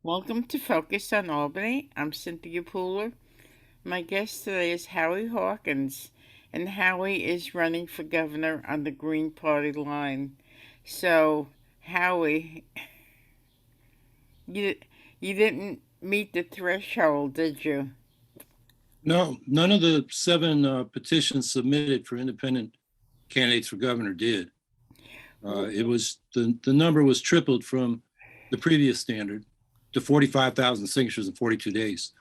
Welcome to Focus on Albany. I'm Cynthia Pooler. My guest today is Howie Hawkins, and Howie is running for governor on the Green Party line. So, Howie, you you didn't meet the threshold, did you? No, none of the seven petitions submitted for independent candidates for governor did. It was the number was tripled from the previous standard to 45,000 signatures in 42 days,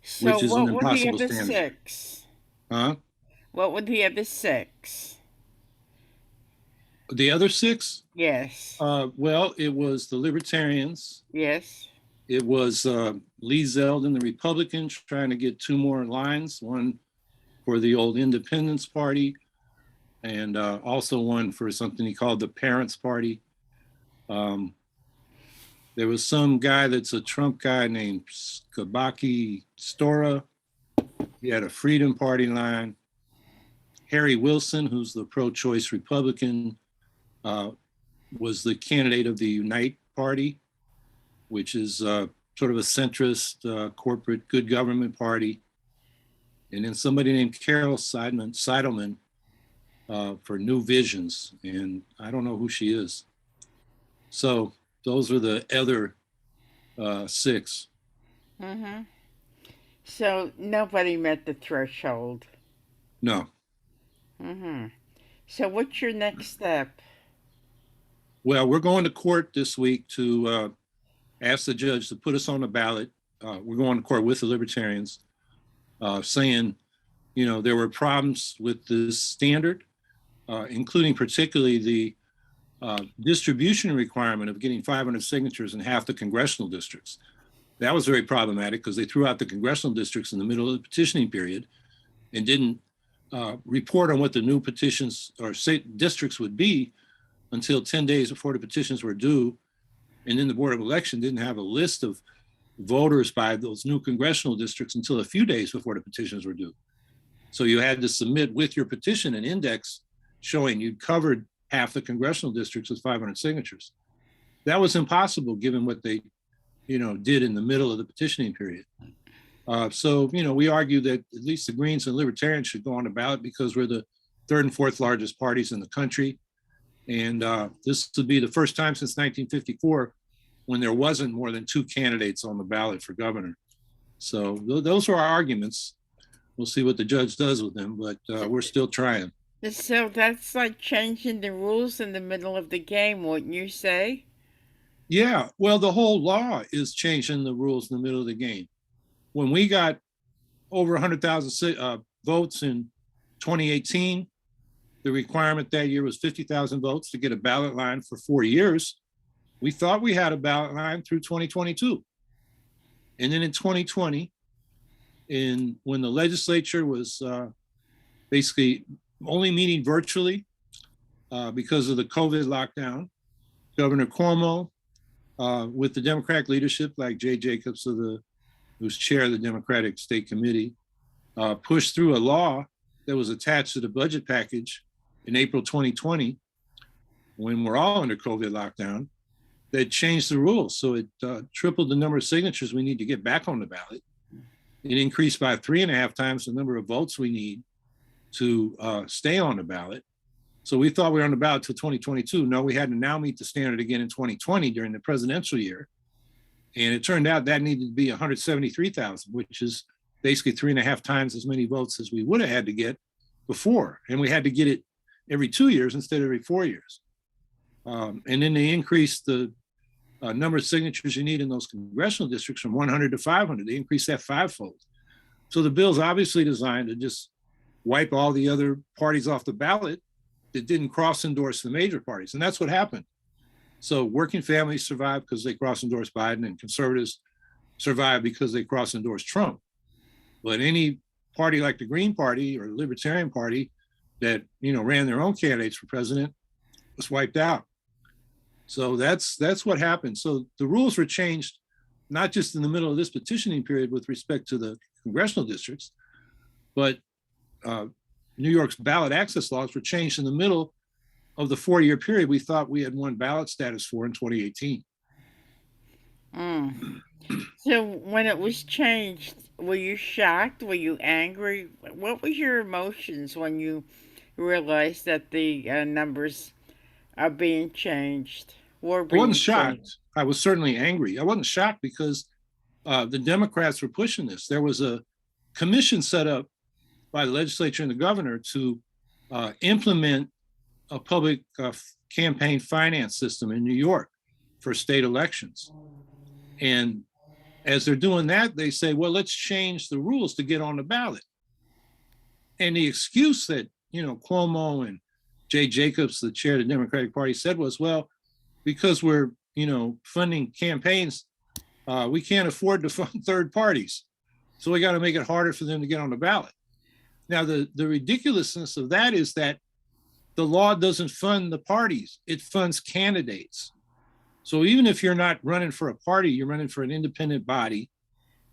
So, which is an what were the impossible other standard. six? Huh? What were the other six? The other six, Yes. well, it was the Libertarians. Yes. It was Lee Zeldin, the Republicans, trying to get two more lines, one for the old Independence Party and also one for something he called the Parents Party. Um, there was some guy that's a Trump guy named Skabaki Stora. He had a Freedom Party line. Harry Wilson, who's the pro-choice Republican, uh, was the candidate of the Unite Party, which is sort of a centrist corporate good government party. And then somebody named Carol Seidelman for New Visions, and I don't know who she is. So those are the other six. Mm-hmm. So, nobody met the threshold. No. Mm-hmm. So, what's your next step? Well, we're going to court this week to ask the judge to put us on the ballot. We're going to court with the Libertarians, saying, there were problems with this standard, including particularly the distribution requirement of getting 500 signatures in half the congressional districts. That was very problematic because they threw out the congressional districts in the middle of the petitioning period and didn't report on what the new petitions or state districts would be until 10 days before the petitions were due. And then the Board of Election didn't have a list of voters by those new congressional districts until a few days before the petitions were due. So you had to submit with your petition an index showing you'd covered half the congressional districts with 500 signatures. That was impossible given what they, did in the middle of the petitioning period. So, we argue that at least the Greens and Libertarians should go on the ballot because we're the third and fourth largest parties in the country. And this would be the first time since 1954 when there wasn't more than two candidates on the ballot for governor. So those are our arguments. We'll see what the judge does with them, but we're still trying. So that's like changing the rules in the middle of the game, wouldn't you say? Yeah, well, the whole law is changing the rules in the middle of the game. When we got over 100,000 votes in 2018, the requirement that year was 50,000 votes to get a ballot line for 4 years. We thought we had a ballot line through 2022. And then in 2020, when the legislature was basically only meeting virtually because of the COVID lockdown, Governor Cuomo, with the Democratic leadership like Jay Jacobs, who's chair of the Democratic State Committee, pushed through a law that was attached to the budget package in April 2020, when we're all under COVID lockdown, that changed the rules. So it tripled the number of signatures we need to get back on the ballot. It increased by 3.5 times the number of votes we need to stay on the ballot. So we thought we were on the ballot till 2022. No, we had to now meet the standard again in 2020 during the presidential year. And it turned out that needed to be 173,000, which is basically 3.5 times as many votes as we would have had to get before. And we had to get it every 2 years instead of every 4 years. And then they increased the number of signatures you need in those congressional districts from 100 to 500. They increased that fivefold. So the bill's obviously designed to just wipe all the other parties off the ballot that didn't cross-endorse the major parties. And that's what happened. So working families survived because they cross-endorsed Biden, and conservatives survived because they cross-endorsed Trump. But any party like the Green Party or the Libertarian Party that ran their own candidates for president was wiped out. So that's what happened. So the rules were changed, not just in the middle of this petitioning period with respect to the congressional districts, but New York's ballot access laws were changed in the middle of the 4-year period we thought we had won ballot status for in 2018. Mm. So when it was changed, were you shocked? Were you angry? What was your emotions when you realized that the numbers are being changed? Were I wasn't being changed? shocked. I was certainly angry. I wasn't shocked because the Democrats were pushing this. There was a commission set up by the legislature and the governor to implement a public campaign finance system in New York for state elections. And as they're doing that, they say, well, let's change the rules to get on the ballot. And the excuse that, Cuomo and Jay Jacobs, the chair of the Democratic Party, said was, well, because we're, funding campaigns, we can't afford to fund third parties. So we got to make it harder for them to get on the ballot. Now, the ridiculousness of that is that the law doesn't fund the parties, it funds candidates. So even if you're not running for a party, you're running for an independent body,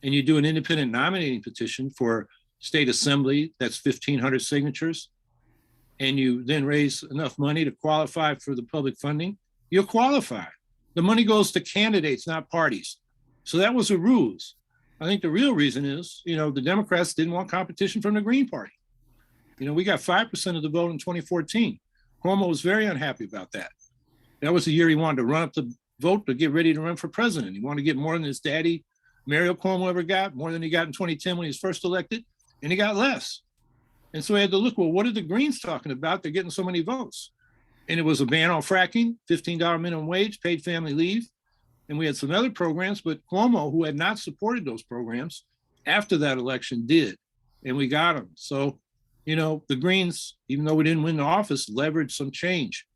and you do an independent nominating petition for state assembly, that's 1,500 signatures, and you then raise enough money to qualify for the public funding, you'll qualify. The money goes to candidates, not parties. So that was a ruse. I think the real reason is, the Democrats didn't want competition from the Green Party. We got 5% of the vote in 2014. Cuomo was very unhappy about that. That was the year he wanted to run up the vote to get ready to run for president. He wanted to get more than his daddy, Mario Cuomo, ever got, more than he got in 2010 when he was first elected, and he got less. And so he had to look, well, what are the Greens talking about? They're getting so many votes. And it was a ban on fracking, $15 minimum wage, paid family leave. And we had some other programs, but Cuomo, who had not supported those programs after that election, did. And we got them. So, the Greens, even though we didn't win the office, leveraged some change.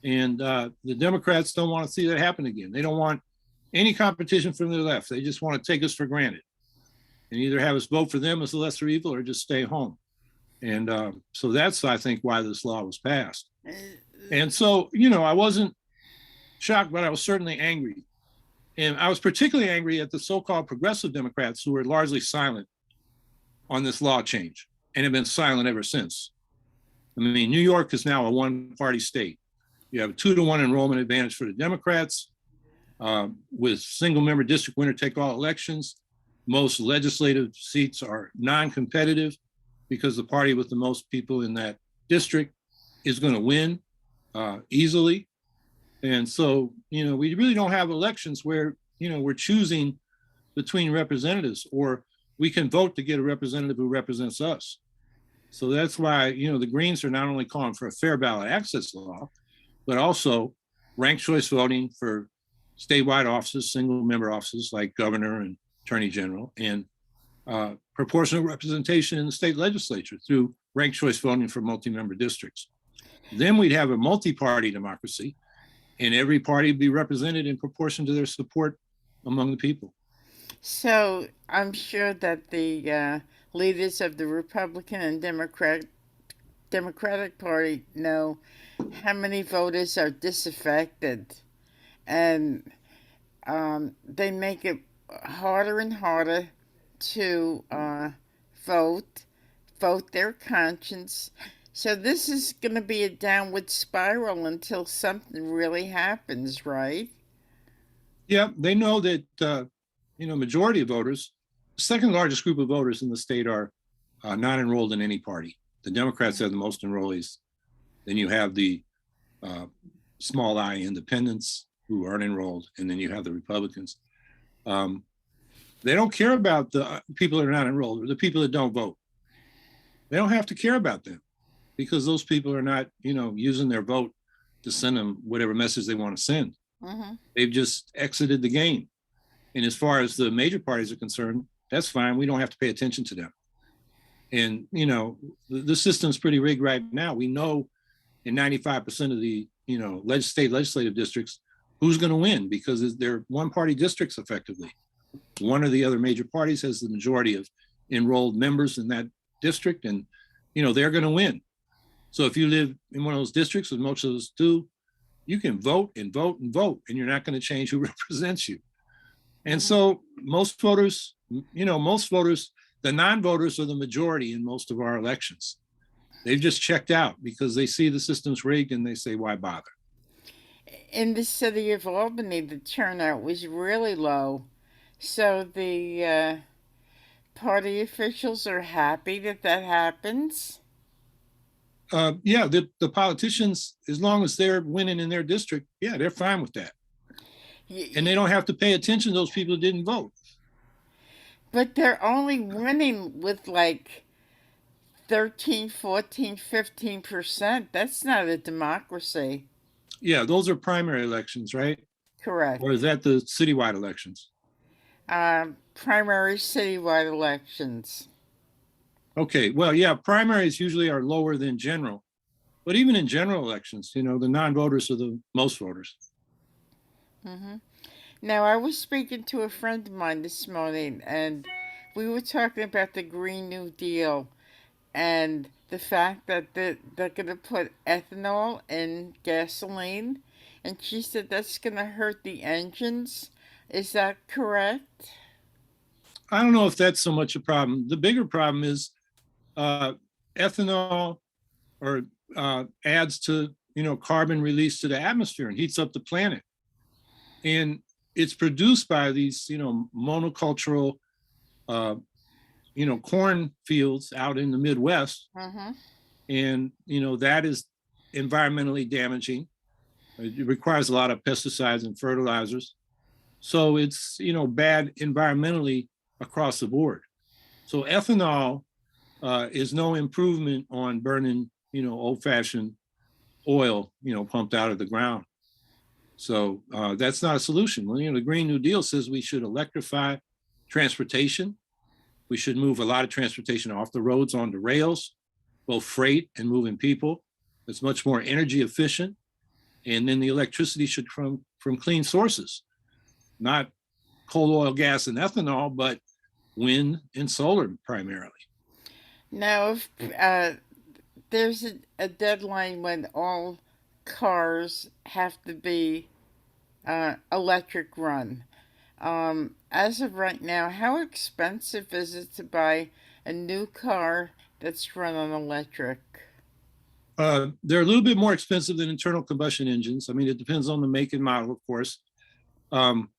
And the Democrats don't want to see that happen again. They don't want any competition from the left. They just want to take us for granted and either have us vote for them as the lesser evil or just stay home. And so that's, I think, why this law was passed. And so, I wasn't shocked, but I was certainly angry. And I was particularly angry at the so-called progressive Democrats who were largely silent on this law change and have been silent ever since. I mean, New York is now a one-party state. You have a 2-to-1 enrollment advantage for the Democrats with single-member district winner-take-all elections. Most legislative seats are non-competitive because the party with the most people in that district is going to win easily. And so, we really don't have elections where, we're choosing between representatives, or we can vote to get a representative who represents us. So that's why, the Greens are not only calling for a fair ballot access law, but also ranked choice voting for statewide offices, single member offices like governor and attorney general, and proportional representation in the state legislature through ranked choice voting for multi-member districts. Then we'd have a multi-party democracy, and every party would be represented in proportion to their support among the people. So I'm sure that the leaders of the Republican and Democratic Party know how many voters are disaffected, and they make it harder and harder to vote, vote their conscience. So this is going to be a downward spiral until something really happens, right? Yeah, they know that, majority of voters, the second largest group of voters in the state are not enrolled in any party. The Democrats have the most enrollees. Then you have the small I independents who aren't enrolled, and then you have the Republicans. They don't care about the people that are not enrolled or the people that don't vote. They don't have to care about them because those people are not, using their vote to send them whatever message they want to send. Mm-hmm. They've just exited the game. And as far as the major parties are concerned, that's fine. We don't have to pay attention to them. And, the system's pretty rigged right now. We know in 95% of the, state legislative districts who's going to win because they're one-party districts effectively. One or the other major parties has the majority of enrolled members in that district, and, they're going to win. So if you live in one of those districts, as most of us do, you can vote and vote and vote, and you're not going to change who represents you. And so most voters, the non-voters are the majority in most of our elections. They've just checked out because they see the system's rigged and they say, why bother? In the city of Albany, the turnout was really low. So the party officials are happy that that happens. Yeah, the politicians, as long as they're winning in their district, yeah, they're fine with that. And they Y- don't have to pay attention to those people who didn't vote. But they're only winning with like 13, 14, 15%. That's not a democracy. Yeah, those are primary elections, right? Or is Correct. that the citywide elections? Primary citywide elections. Okay, well, yeah, primaries usually are lower than general. But even in general elections, the non-voters are the most voters. Hmm. Now, I was speaking to a friend of mine this morning, and we were talking about the Green New Deal and the fact that they're going to put ethanol in gasoline. And she said that's going to hurt the engines. Is that correct? I don't know if that's so much a problem. The bigger problem is uh, ethanol or adds to carbon release to the atmosphere and heats up the planet. And it's produced by these monocultural uh, corn fields out in the Midwest, Mm-hmm. and that is environmentally damaging. It requires a lot of pesticides and fertilizers, so it's bad environmentally across the board. So ethanol is no improvement on burning old-fashioned oil pumped out of the ground. So that's not a solution. Well, the Green New Deal says we should electrify transportation. We should move a lot of transportation off the roads onto rails, both freight and moving people. It's much more energy efficient. And then the electricity should come from clean sources, not coal, oil, gas, and ethanol, but wind and solar primarily. Now, if there's a deadline when all cars have to be electric run. As of right now, how expensive is it to buy a new car that's run on electric? They're a little bit more expensive than internal combustion engines. I mean, it depends on the make and model, of course, um,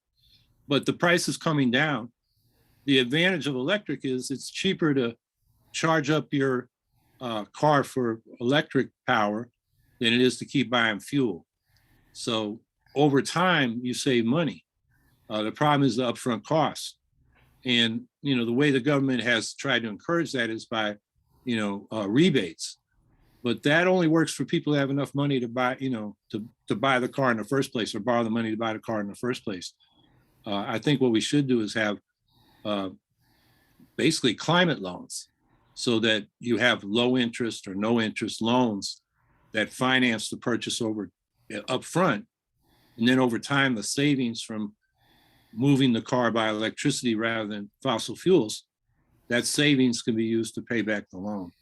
but the price is coming down. The advantage of electric is it's cheaper to charge up your car for electric power than it is to keep buying fuel. So over time, you save money. The problem is the upfront costs. And, the way the government has tried to encourage that is by, rebates. But that only works for people who have enough money to buy, to buy the car in the first place or borrow the money to buy the car in the first place. I think what we should do is have uh, basically climate loans so that you have low interest or no interest loans that finance the purchase over upfront. And then over time, the savings from moving the car by electricity rather than fossil fuels, that savings can be used to pay back the loan.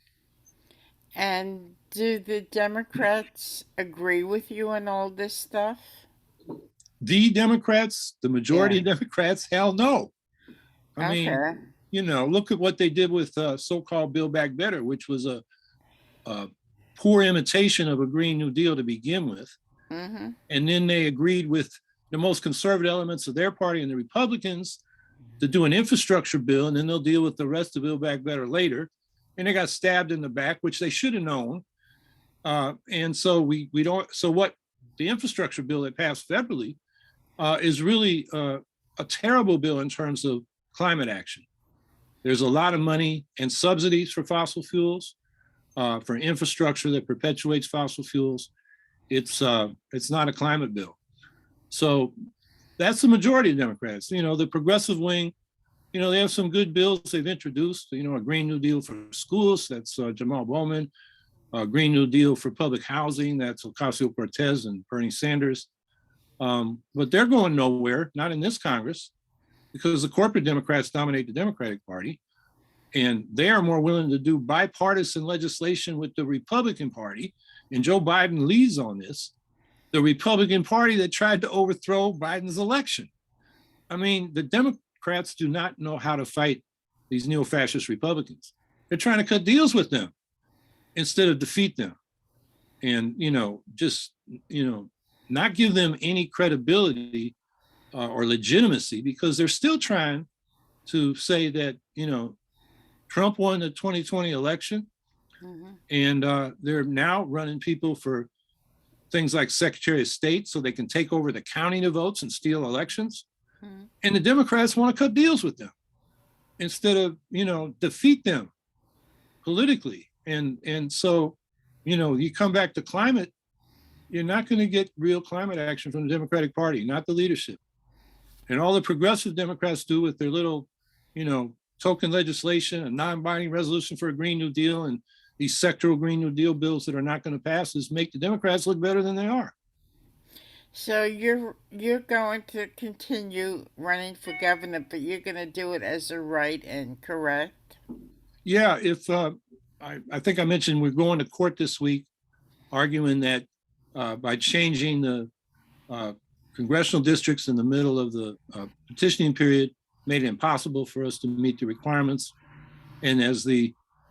And do the Democrats agree with you on all this stuff? The Democrats, the majority Yeah. of Democrats, hell no. I mean, Okay. look at what they did with so-called Build Back Better, which was a poor imitation of a Green New Deal to begin with. Mm-hmm. And then they agreed with the most conservative elements of their party and the Republicans to do an infrastructure bill, and then they'll deal with the rest of Build Back Better later. And they got stabbed in the back, which they should have known. And so we don't. So what the infrastructure bill that passed federally is really a terrible bill in terms of climate action. There's a lot of money and subsidies for fossil fuels, for infrastructure that perpetuates fossil fuels. It's not a climate bill. So that's the majority of Democrats. The progressive wing, they have some good bills they've introduced. A Green New Deal for schools. That's Jamal Bowman. A Green New Deal for public housing. That's Ocasio-Cortez and Bernie Sanders. But they're going nowhere, not in this Congress, because the corporate Democrats dominate the Democratic Party. And they are more willing to do bipartisan legislation with the Republican Party. And Joe Biden leads on this, the Republican Party that tried to overthrow Biden's election. I mean, the Democrats do not know how to fight these neo-fascist Republicans. They're trying to cut deals with them instead of defeat them. And, just, not give them any credibility or legitimacy, because they're still trying to say that, Trump won the 2020 election, Mm-hmm. and they're now running people for things like Secretary of State so they can take over the counting of votes and steal elections. Mm-hmm. And the Democrats want to cut deals with them instead of, defeat them politically. And so, you come back to climate, you're not going to get real climate action from the Democratic Party, not the leadership. And all the progressive Democrats do with their little, token legislation, a non-binding resolution for a Green New Deal, and these sectoral Green New Deal bills that are not going to pass, is make the Democrats look better than they are. So you're going to continue running for governor, but you're going to do it as a write-in, correct? Yeah, if I think I mentioned we're going to court this week, arguing that by changing the uh, congressional districts in the middle of the petitioning period, made it impossible for us to meet the requirements. And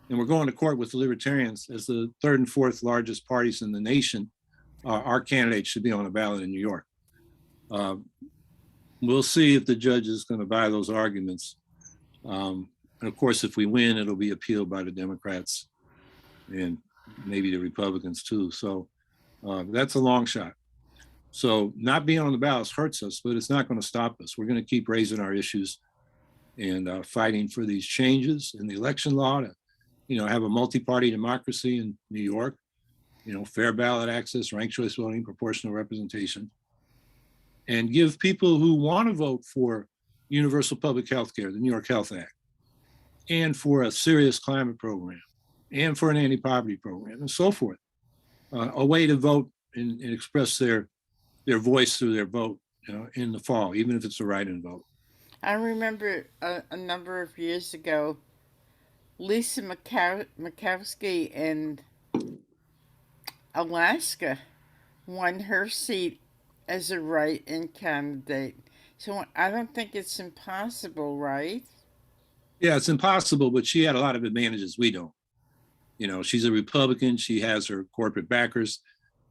and we're going to court with the Libertarians as the third and fourth largest parties in the nation. Our candidate should be on a ballot in New York. We'll see if the judge is going to buy those arguments. And of course, if we win, it'll be appealed by the Democrats and maybe the Republicans too. So that's a long shot. So not being on the ballots hurts us, but it's not going to stop us. We're going to keep raising our issues and fighting for these changes in the election law to, have a multi-party democracy in New York, fair ballot access, ranked choice voting, proportional representation, and give people who want to vote for universal public health care, the New York Health Act, and for a serious climate program, and for an anti-poverty program, and so forth, a way to vote and express their voice through their vote, in the fall, even if it's a write-in vote. I remember a number of years ago, Lisa Murkowski in Alaska won her seat as a write-in candidate. So I don't think it's impossible, right? Yeah, it's impossible, but she had a lot of advantages we don't. She's a Republican. She has her corporate backers.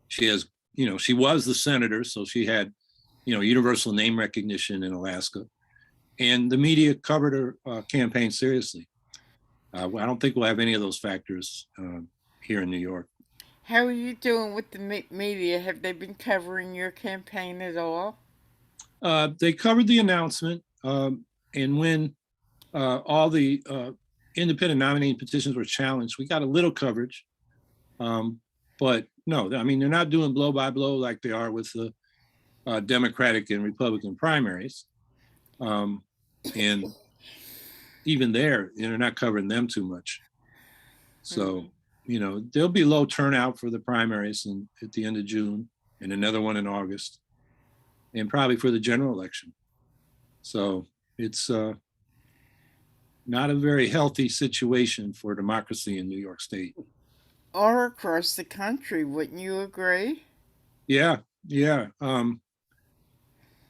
She has, she was the senator, so she had, universal name recognition in Alaska. And the media covered her campaign seriously. I don't think we'll have any of those factors here in New York. How are you doing with the media? Have they been covering your campaign at all? They covered the announcement, and when all the independent nominating petitions were challenged, we got a little coverage. But no, I mean, they're not doing blow by blow like they are with the Democratic and Republican primaries. And even there, they're not covering them too much. So, there'll be low turnout for the primaries at the end of June, and another one in August, and probably for the general election. So it's not a very healthy situation for democracy in New York State. Or across the country, wouldn't you agree? Yeah, yeah.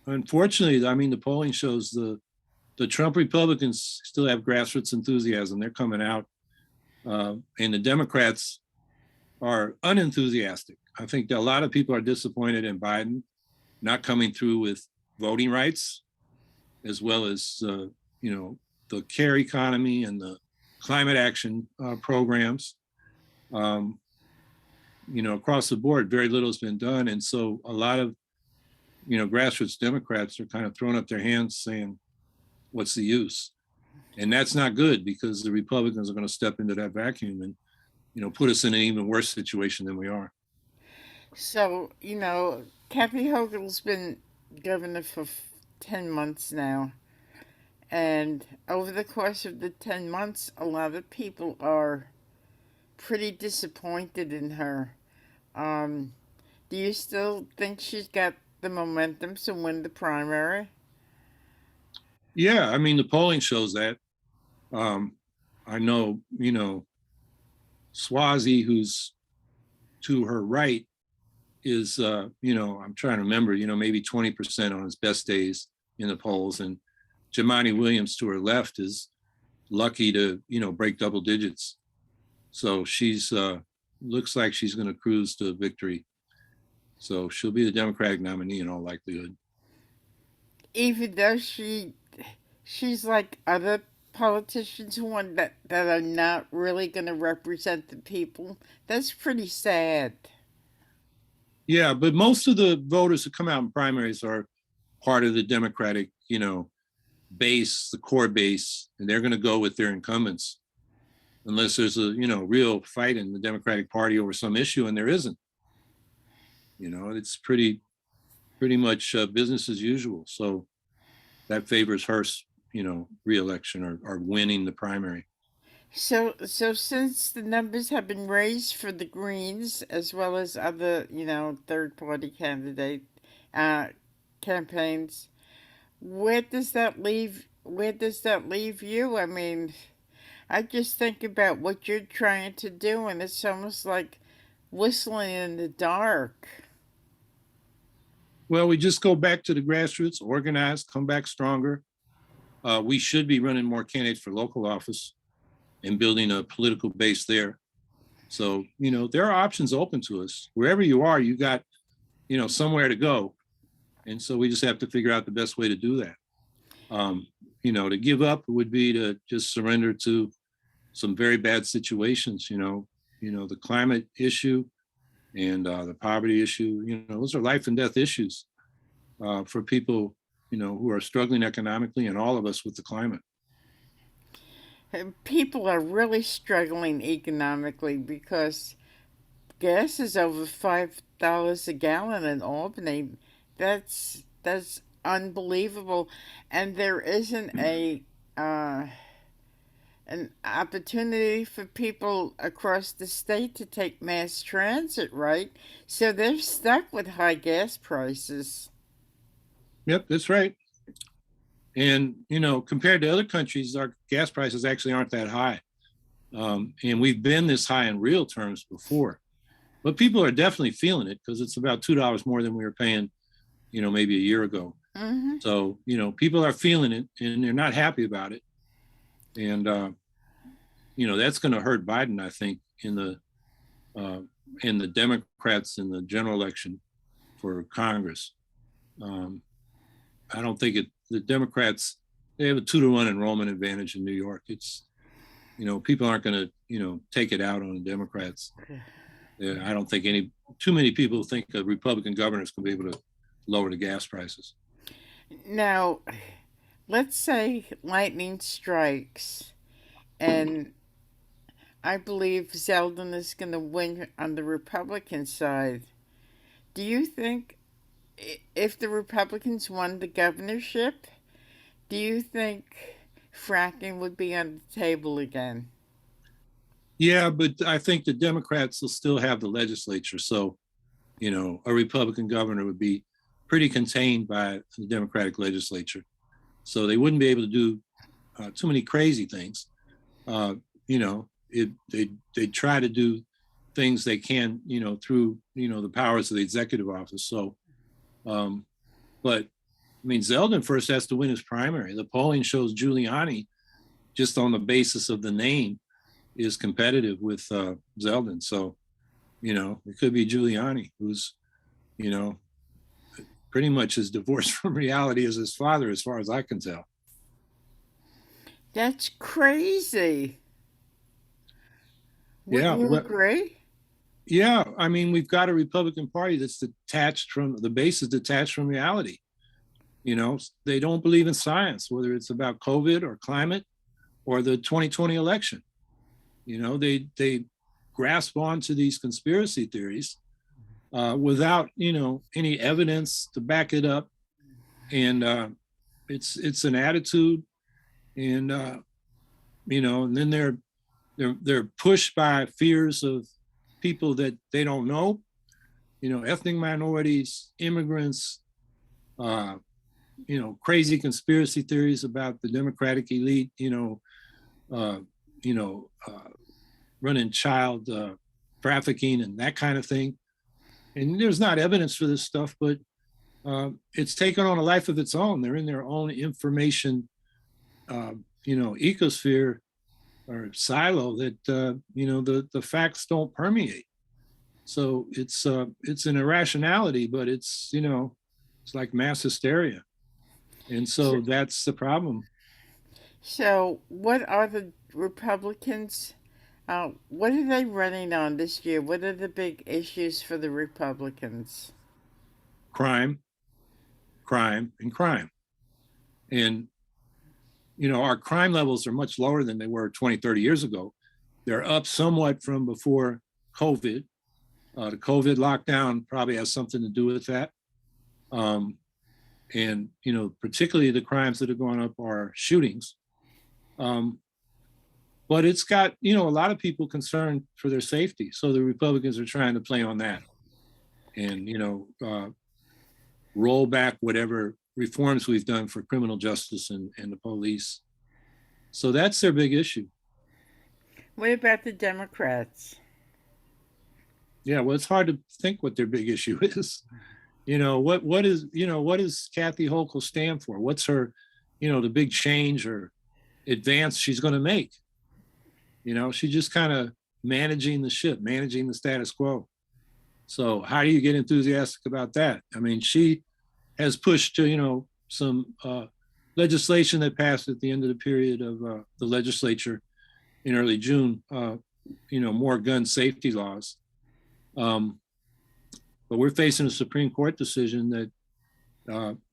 Unfortunately, I mean, the polling shows the Trump Republicans still have grassroots enthusiasm. They're coming out, and the Democrats are unenthusiastic. I think that a lot of people are disappointed in Biden not coming through with voting rights, as well as the care economy and the climate action programs. Across the board, very little has been done, and so a lot of grassroots Democrats are kind of throwing up their hands, saying, "What's the use?" And that's not good, because the Republicans are going to step into that vacuum and put us in an even worse situation than we are. So, Kathy Hochul's been governor for 10 months now. And over the course of the 10 months, a lot of people are pretty disappointed in her. Um, do you still think she's got the momentum to win the primary? Yeah, I mean, the polling shows that. I know, Swazi, who's to her right, is, I'm trying to remember, maybe 20% on his best days in the polls. And Jumaane Williams to her left is lucky to, break double digits. So she's looks like she's going to cruise to victory. So she'll be the Democratic nominee in all likelihood. Even though she's like other politicians who want that are not really going to represent the people. That's pretty sad. Yeah, but most of the voters who come out in primaries are part of the Democratic, base, the core base, and they're going to go with their incumbents unless there's a, real fight in the Democratic Party over some issue, and there isn't. It's pretty much business as usual. So that favors her, reelection or winning the primary. So since the numbers have been raised for the Greens as well as other, third party candidate uh, campaigns, where does that leave you? I mean, I just think about what you're trying to do and it's almost like whistling in the dark. Well, we just go back to the grassroots, organize, come back stronger. We should be running more candidates for local office and building a political base there. So, there are options open to us. Wherever you are, you got, somewhere to go. And so we just have to figure out the best way to do that. To give up would be to just surrender to some very bad situations, the climate issue and the poverty issue, those are life and death issues for people, who are struggling economically and all of us with the climate. People are really struggling economically because gas is over $5 a gallon in Albany. That's unbelievable, and there isn't a an opportunity for people across the state to take mass transit, right? So they're stuck with high gas prices. Yep, that's right. And, compared to other countries, our gas prices actually aren't that high. And we've been this high in real terms before. But people are definitely feeling it because it's about $2 more than we were paying, maybe a year ago. Hmm. So, people are feeling it and they're not happy about it. And, that's going to hurt Biden, I think, uh, in the Democrats in the general election for Congress. Um, I don't think the Democrats, they have a 2-to-1 enrollment advantage in New York. It's, people aren't going to, take it out on the Democrats. I don't think too many people think a Republican governor is going to be able to lower the gas prices. Now, let's say lightning strikes, and I believe Zeldin is going to win on the Republican side. Do you think if the Republicans won the governorship, do you think fracking would be on the table again? Yeah, but I think the Democrats will still have the legislature. So, a Republican governor would be pretty contained by the Democratic legislature. So they wouldn't be able to do too many crazy things. They try to do things they can, through, the powers of the executive office. So, but I mean, Zeldin first has to win his primary. The polling shows Giuliani, just on the basis of the name, is competitive with Zeldin. So, it could be Giuliani, who's, you know, pretty much as divorced from reality as his father, as far as I can tell. That's crazy. Yeah, Wouldn't you well, agree? yeah. I mean, we've got a Republican Party that's detached from the base is detached from reality. They don't believe in science, whether it's about COVID or climate or the 2020 election. They grasp onto these conspiracy theories without any evidence to back it up, and it's an attitude, and and then they're pushed by fears of people that they don't know, ethnic minorities, immigrants, uh, crazy conspiracy theories about the Democratic elite, uh, you know, uh, running child trafficking and that kind of thing. And there's not evidence for this stuff, but it's taken on a life of its own. They're in their own information, ecosphere or silo that the facts don't permeate. So it's an irrationality, but it's it's like mass hysteria, and So, so that's the problem. so what are the Republicans? What are they running on this year? What are the big issues for the Republicans? Crime, crime, and crime, and our crime levels are much lower than they were 20, 30 years ago. They're up somewhat from before COVID. The COVID lockdown probably has something to do with that. Um, and particularly the crimes that are going up are shootings. Um, but it's got a lot of people concerned for their safety, so the Republicans are trying to play on that and roll back whatever reforms we've done for criminal justice and the police. So that's their big issue. What about the Democrats? Yeah, well, it's hard to think what their big issue is. What does Kathy Hochul stand for? What's her the big change or advance she's going to make? She's just kind of managing the ship, managing the status quo. So how do you get enthusiastic about that? I mean, she has pushed to some legislation that passed at the end of the period of the legislature in early June. More gun safety laws. But we're facing a Supreme Court decision that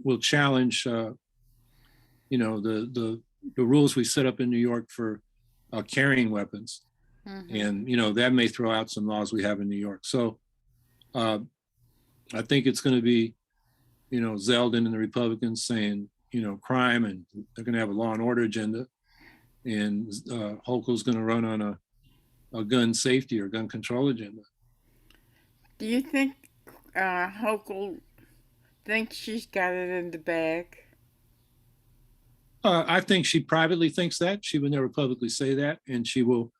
will challenge, the rules we set up in New York for carrying weapons, Hmm. and that may throw out some laws we have in New York. So I think it's going to be, Zeldin and the Republicans saying, crime, and they're going to have a law and order agenda, and Hochul's going to run on a gun safety or gun control agenda. Do you think Hochul thinks she's got it in the bag? I think she privately thinks that. She would never publicly say that, and she will,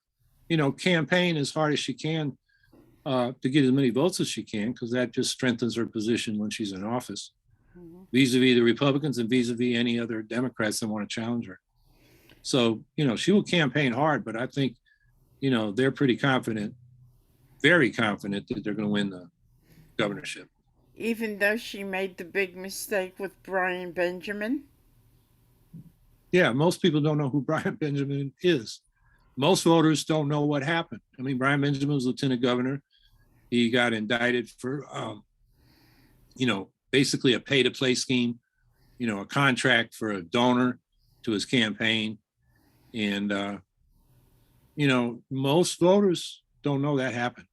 campaign as hard as she can to get as many votes as she can, because that just strengthens her position when she's in office, Hmm. vis-a-vis the Republicans and vis-a-vis any other Democrats that want to challenge her. So, she will campaign hard, but I think, they're pretty confident, very confident that they're going to win the governorship. Even though she made the big mistake with Brian Benjamin? Yeah, most people don't know who Brian Benjamin is. Most voters don't know what happened. I mean, Brian Benjamin was lieutenant governor. He got indicted for, basically a pay to play scheme, a contract for a donor to his campaign. And, most voters don't know that happened.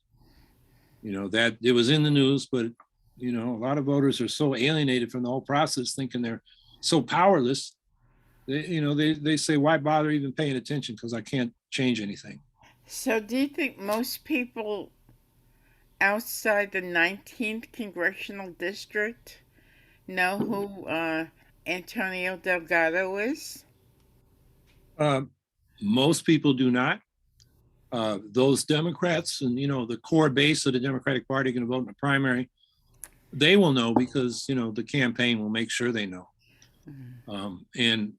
That it was in the news, but, a lot of voters are so alienated from the whole process, thinking they're so powerless. They say, why bother even paying attention? Because I can't change anything. So, do you think most people outside the 19th congressional district know who Antonio Delgado is? Uh, Most people do not. Those Democrats and the core base of the Democratic Party going to vote in the primary. They will know because the campaign will make sure they know. And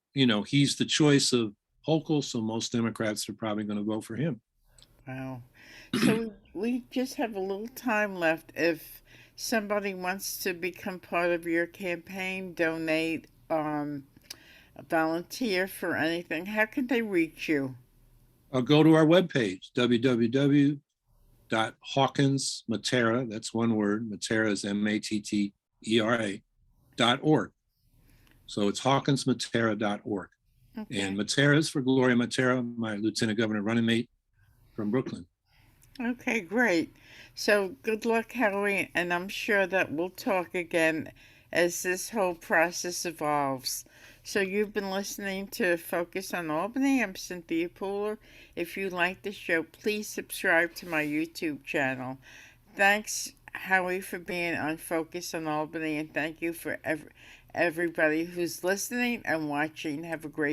he's the choice of Hochul, so most Democrats are probably going to vote for him. Wow. So we just have a little time left. If somebody wants to become part of your campaign, donate, volunteer for anything, how can they reach you? Go to our webpage, www.hawkinsmatera, that's one word, Matera is Mattera.org. So it's hawkinsmatera.org. And Okay. Matera is for Gloria Matera, my lieutenant governor running mate from Brooklyn. Okay, great. So good luck, Howie, and I'm sure that we'll talk again as this whole process evolves. So you've been listening to Focus on Albany. I'm Cynthia Pooler. If you like the show, please subscribe to my YouTube channel. Thanks, Howie, for being on Focus on Albany, and thank you for everybody who's listening and watching. Have a great